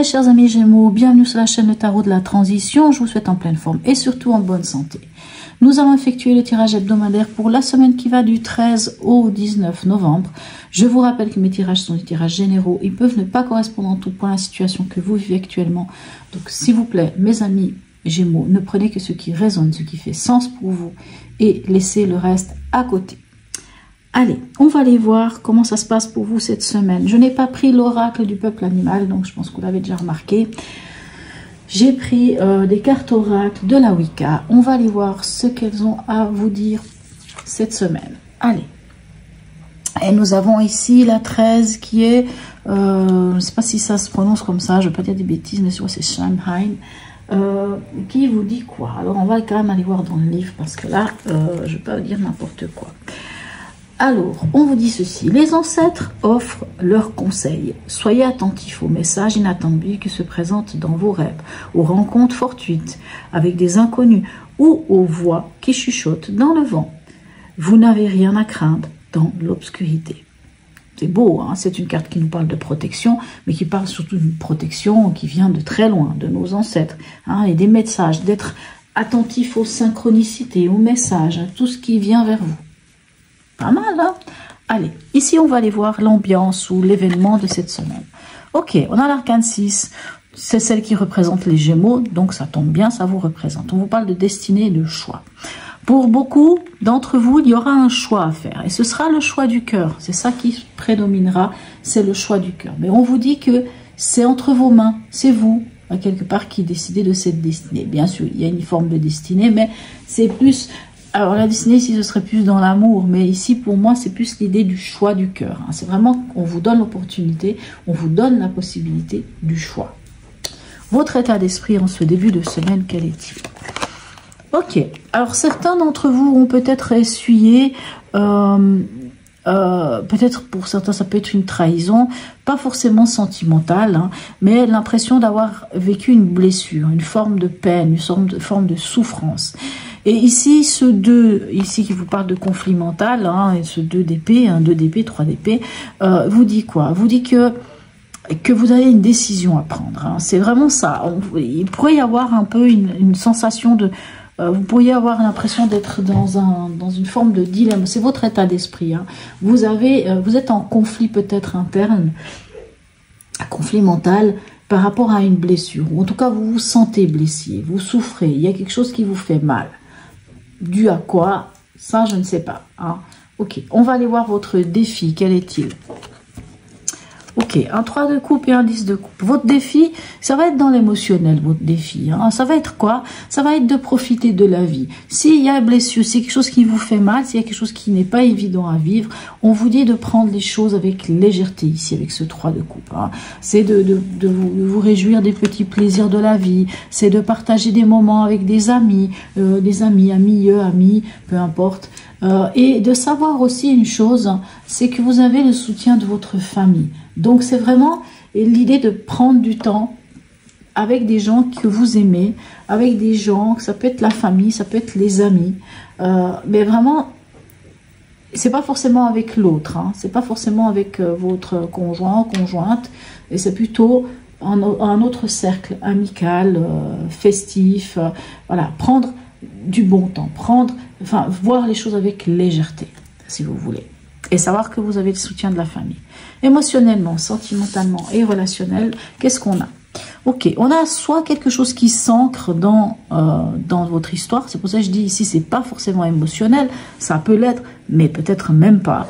chers amis Gémeaux, bienvenue sur la chaîne de tarot de la transition. Je vous souhaite en pleine forme et surtout en bonne santé. Nous allons effectuer le tirage hebdomadaire pour la semaine qui va du 13 au 19 novembre. Je vous rappelle que mes tirages sont des tirages généraux. Ils peuvent ne pas correspondre en tout point à la situation que vous vivez actuellement. Donc s'il vous plaît, mes amis Gémeaux, ne prenez que ce qui résonne, ce qui fait sens pour vous et laissez le reste à côté. Allez, on va aller voir comment ça se passe pour vous cette semaine. Je n'ai pas pris l'oracle du peuple animal, donc je pense que vous l'avez déjà remarqué. J'ai pris des cartes oracles de la Wicca. On va aller voir ce qu'elles ont à vous dire cette semaine. Allez. Et nous avons ici la 13 qui est, je ne sais pas si ça se prononce comme ça, je ne vais pas dire des bêtises, mais c'est Samhain. Qui vous dit quoi? Alors on va quand même aller voir dans le livre parce que là, je ne vais pas dire n'importe quoi. Alors, on vous dit ceci, les ancêtres offrent leurs conseils. Soyez attentifs aux messages inattendus qui se présentent dans vos rêves, aux rencontres fortuites avec des inconnus ou aux voix qui chuchotent dans le vent. Vous n'avez rien à craindre dans l'obscurité. C'est beau, hein? C'est une carte qui nous parle de protection, mais qui parle surtout d'une protection qui vient de très loin, de nos ancêtres, hein, et des messages, d'être attentif aux synchronicités, aux messages, à tout ce qui vient vers vous. Pas mal, hein? Allez, ici, on va aller voir l'ambiance ou l'événement de cette semaine. Ok, on a l'arcane 6. C'est celle qui représente les Gémeaux, donc ça tombe bien, ça vous représente. On vous parle de destinée et de choix. Pour beaucoup d'entre vous, il y aura un choix à faire. Et ce sera le choix du cœur. C'est ça qui prédominera, c'est le choix du cœur. Mais on vous dit que c'est entre vos mains, c'est vous, à quelque part, qui décidez de cette destinée. Bien sûr, il y a une forme de destinée, mais c'est plus... Alors la destinée ici, ce serait plus dans l'amour, mais ici pour moi c'est plus l'idée du choix du cœur. Hein. C'est vraiment qu'on vous donne l'opportunité, on vous donne la possibilité du choix. Votre état d'esprit en ce début de semaine, quel est-il? Ok, alors certains d'entre vous ont peut-être essuyé, peut-être pour certains ça peut être une trahison, pas forcément sentimentale, hein, mais l'impression d'avoir vécu une blessure, une forme de peine, une forme de souffrance. Et ici, ce 2, ici qui vous parle de conflit mental, hein, et ce 2 d'épée, 2 d'épée, 3 d'épée, vous dit quoi? Vous dit que vous avez une décision à prendre. Hein. C'est vraiment ça. Il pourrait y avoir un peu une sensation de... vous pourriez avoir l'impression d'être dans une forme de dilemme. C'est votre état d'esprit. Hein. Vous êtes en conflit peut-être interne, un conflit mental, par rapport à une blessure. Ou en tout cas, vous vous sentez blessé, vous souffrez. Il y a quelque chose qui vous fait mal. Dû à quoi? Ça, je ne sais pas. Hein. Ok, on va aller voir votre défi. Quel est-il? Ok, un 3 de coupe et un 10 de coupe. Votre défi, ça va être dans l'émotionnel, votre défi. Hein. Ça va être quoi? Ça va être de profiter de la vie. S'il y a une blessure, s'il y a quelque chose qui vous fait mal, s'il y a quelque chose qui n'est pas évident à vivre, on vous dit de prendre les choses avec légèreté ici, avec ce 3 de coupe. Hein. C'est de vous réjouir des petits plaisirs de la vie. C'est de partager des moments avec des amis, amis, peu importe. Et de savoir aussi une chose, c'est que vous avez le soutien de votre famille. Donc c'est vraiment l'idée de prendre du temps avec des gens que vous aimez, avec des gens, ça peut être la famille, ça peut être les amis, mais vraiment, c'est pas forcément avec l'autre, hein, c'est pas forcément avec votre conjoint, conjointe, et c'est plutôt un autre cercle amical, festif, voilà, prendre du bon temps, voir les choses avec légèreté, si vous voulez. Et savoir que vous avez le soutien de la famille. Émotionnellement, sentimentalement et relationnel, qu'est-ce qu'on a? Ok, on a soit quelque chose qui s'ancre dans votre histoire. C'est pour ça que je dis ici, c'est pas forcément émotionnel. Ça peut l'être, mais peut-être même pas.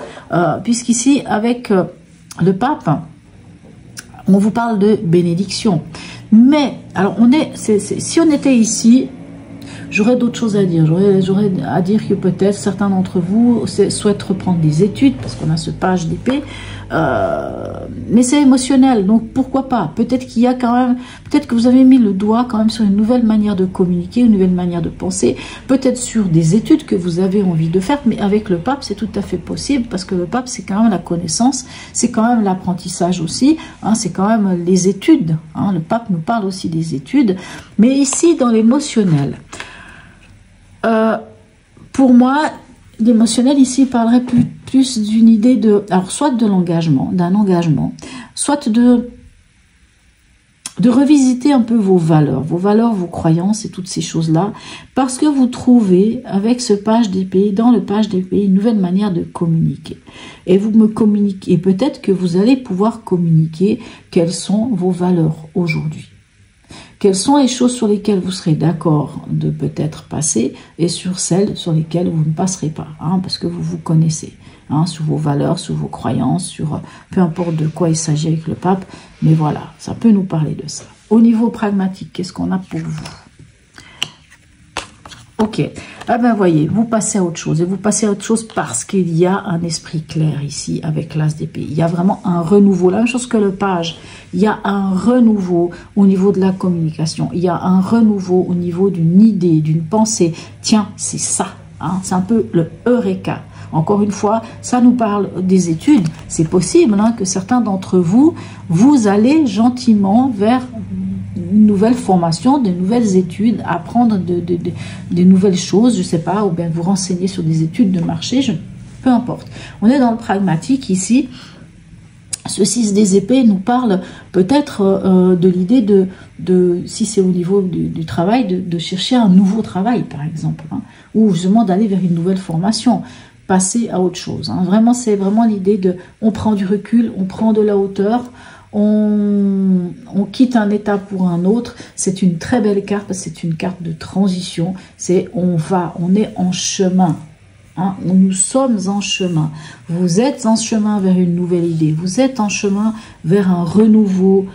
Puisqu'ici, avec le pape, on vous parle de bénédiction. Mais, alors, si on était ici... J'aurais d'autres choses à dire. J'aurais à dire que peut-être certains d'entre vous souhaitent reprendre des études parce qu'on a ce page d'épée. Mais c'est émotionnel, donc pourquoi pas? Peut-être qu'il y a quand même, peut-être que vous avez mis le doigt quand même sur une nouvelle manière de communiquer, une nouvelle manière de penser, peut-être sur des études que vous avez envie de faire, mais avec le pape, c'est tout à fait possible parce que le pape, c'est quand même la connaissance, c'est quand même l'apprentissage aussi, hein, c'est quand même les études. Hein, le pape nous parle aussi des études, mais ici, dans l'émotionnel, pour moi, l'émotionnel ici parlerait plus d'une idée de, alors soit de l'engagement, d'un engagement, soit de revisiter un peu vos valeurs, vos croyances et toutes ces choses-là, parce que vous trouvez avec ce page d'épée, dans le page d'épée, une nouvelle manière de communiquer. Et vous me communiquez, peut-être que vous allez pouvoir communiquer quelles sont vos valeurs aujourd'hui. Quelles sont les choses sur lesquelles vous serez d'accord de peut-être passer et sur celles sur lesquelles vous ne passerez pas, hein, parce que vous vous connaissez, hein, sur vos valeurs, sur vos croyances, sur peu importe de quoi il s'agit avec le pape, mais voilà, ça peut nous parler de ça. Au niveau pragmatique, qu'est-ce qu'on a pour vous? Ok, ah ben voyez, vous passez à autre chose, et vous passez à autre chose parce qu'il y a un esprit clair ici avec l'as d'épée. Il y a vraiment un renouveau, la même chose que le page. Il y a un renouveau au niveau de la communication, il y a un renouveau au niveau d'une idée, d'une pensée. Tiens, c'est ça, hein, c'est un peu le eureka. Encore une fois, ça nous parle des études. C'est possible hein, que certains d'entre vous, vous allez gentiment vers une nouvelle formation, de nouvelles études, apprendre de nouvelles choses, je ne sais pas, ou bien vous renseigner sur des études de marché, peu importe. On est dans le pragmatique ici. Ce 6 des épées nous parle peut-être de l'idée si c'est au niveau du travail, de chercher un nouveau travail, par exemple, hein, ou justement d'aller vers une nouvelle formation, passer à autre chose. Hein. Vraiment, c'est vraiment l'idée de, on prend du recul, on prend de la hauteur, on quitte un état pour un autre. C'est une très belle carte, c'est une carte de transition. C'est on est en chemin. Hein, nous sommes en chemin. Vous êtes en chemin vers une nouvelle idée. Vous êtes en chemin vers un renouveau.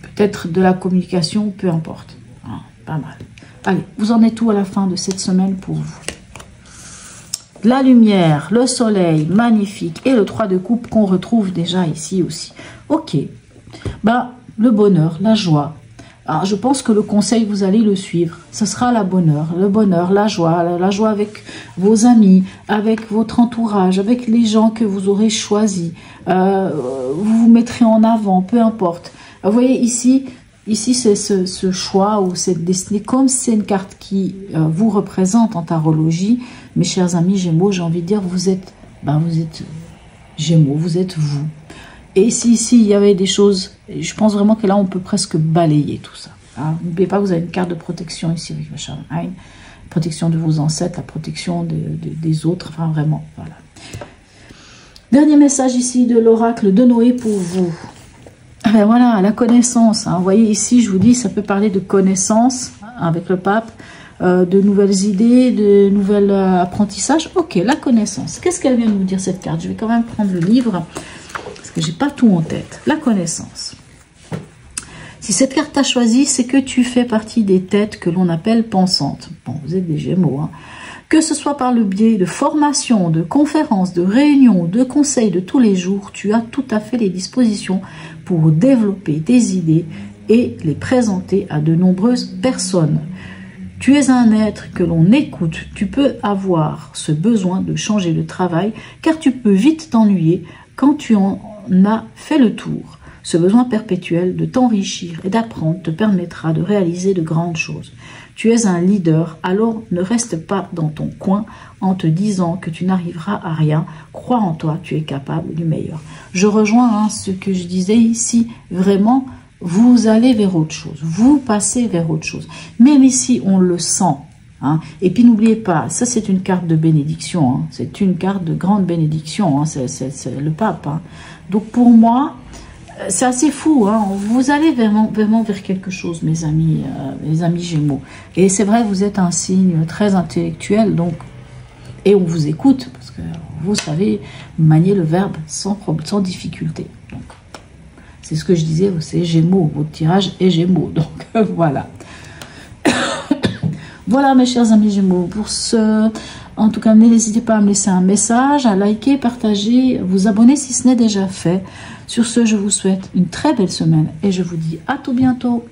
Peut-être de la communication, peu importe. Hein, pas mal. Allez, vous en êtes où à la fin de cette semaine pour vous? La lumière, le soleil, magnifique. Et le 3 de coupe qu'on retrouve déjà ici aussi. Ok. Ben, le bonheur, la joie. Alors, je pense que le conseil, vous allez le suivre. Ce sera le bonheur, la joie avec vos amis, avec votre entourage, avec les gens que vous aurez choisis. Vous vous mettrez en avant, peu importe. Vous voyez ici c'est ce choix ou cette destinée. Comme c'est une carte qui vous représente en tarologie, mes chers amis Gémeaux, j'ai envie de dire, vous êtes Gémeaux, vous êtes vous. Et si il y avait des choses, je pense vraiment que là, on peut presque balayer tout ça. Hein. N'oubliez pas que vous avez une carte de protection ici avec le Shamhain, protection de vos ancêtres, la protection des autres, enfin vraiment, voilà. Dernier message ici de l'oracle de Noé pour vous. Ben voilà, la connaissance. Hein. Vous voyez ici, je vous dis, ça peut parler de connaissance hein, avec le pape, de nouvelles idées, de nouvelles apprentissages. Ok, la connaissance. Qu'est-ce qu'elle vient de nous dire cette carte? Je vais quand même prendre le livre. Que j'ai pas tout en tête. La connaissance. Si cette carte t'a choisi, c'est que tu fais partie des têtes que l'on appelle pensantes. Bon, vous êtes des Gémeaux. Hein. Que ce soit par le biais de formations, de conférences, de réunions, de conseils de tous les jours, tu as tout à fait les dispositions pour développer des idées et les présenter à de nombreuses personnes. Tu es un être que l'on écoute. Tu peux avoir ce besoin de changer de travail car tu peux vite t'ennuyer quand tu en a fait le tour. Ce besoin perpétuel de t'enrichir et d'apprendre te permettra de réaliser de grandes choses. Tu es un leader, alors ne reste pas dans ton coin en te disant que tu n'arriveras à rien. Crois en toi, tu es capable du meilleur. Je rejoins ce que je disais ici, vraiment, vous allez vers autre chose, vous passez vers autre chose. Même ici, on le sent. Hein. Et puis n'oubliez pas, ça c'est une carte de bénédiction, hein. C'est une carte de grande bénédiction, hein. C'est le pape. Hein. Donc pour moi, c'est assez fou, hein. Vous allez vraiment vers quelque chose, mes amis Gémeaux. Et c'est vrai, vous êtes un signe très intellectuel, donc, et on vous écoute, parce que vous savez manier le verbe sans difficulté. Donc, c'est ce que je disais, c'est Gémeaux, votre tirage est Gémeaux, donc voilà. Voilà mes chers amis Gémeaux, pour ce, en tout cas n'hésitez pas à me laisser un message, à liker, partager, vous abonner si ce n'est déjà fait. Sur ce, je vous souhaite une très belle semaine et je vous dis à tout bientôt.